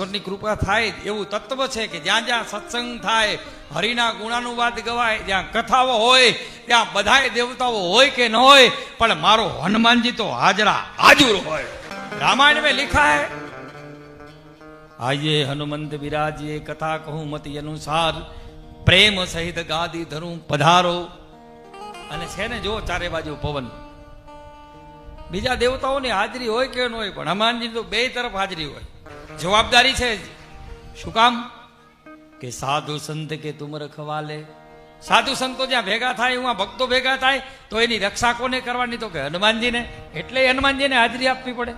ઈશ્વરની કૃપા થાય એવું તત્વ છે કે જ્યાં જ્યાં સત્સંગ થાય, હરિના ગુણાનુવાદ ગવાય, જ્યાં કથાઓ હોય ત્યાં બધાય દેવતાઓ હોય કે ન હોય, પણ મારો હનુમાનજી તો હાજર હોય। रामायण में लिखा है, आइए हनुमंत विराजिए कथा कहूं मति अनुसार, प्रेम सहित गादी धरूं पधारो। અને છે ને જો ચારે બાજુ પવન, બીજા દેવતાઓની હાજરી હોય કે ન હોય, પણ હનુમાનજી તો બે તરફ હાજરી હોય। જવાબદારી છે, શું કામ? કે સાધુ સંત કે તુમ રખવાલે, સાધુ સંતો જ્યાં ભેગા થાય, એમાં ભક્તો ભેગા થાય, તો એની રક્ષા કોને કરવાની? તો કે હનુમાનજીને। એટલે હનુમાનજીને હાજરી આપવી પડે।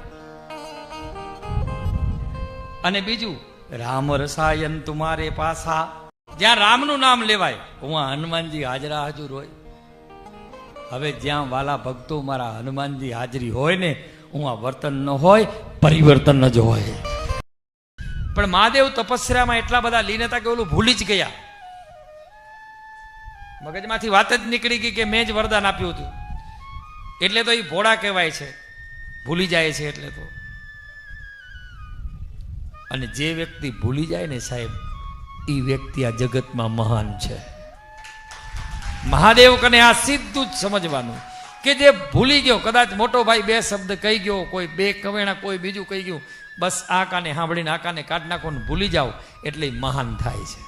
અને બીજું, રામ રસાયન તુમારે પાસા, જ્યાં રામનું નામ લેવાય ઉમાં હનુમાનજી હાજર હોય। હવે જ્યાં વાલા ભક્તો મારા હનુમાનજી હાજરી હોય ને, ઉમાં વર્તન ન હોય, પરિવર્તન જ હોય। પણ મહાદેવ તપસ્યામાં એટલા બધા લીન હતા કે ઓલું ભૂલી જ ગયા, મગજમાંથી વાત જ નીકળી ગઈ કે મેં જ વરદાન આપ્યું હતું, એટલે તો એ ભોળા કહેવાય છે, ભૂલી જાય છે એટલે તો। અને જે વ્યક્તિ ભૂલી જાય ને સાહેબ, એ વ્યક્તિ આ જગતમાં મહાન છે। મહાદેવ કને આ સીધું જ સમજવાનું કે જે ભૂલી ગયો, કદાચ મોટો ભાઈ બે શબ્દ કહી ગયો, કોઈ બે કવેણા કોઈ બીજું કહી ગયું, બસ આ કાને સાંભળીને આ કાને કાઢ નાખો ને ભૂલી જાઓ, એટલે મહાન થાય છે।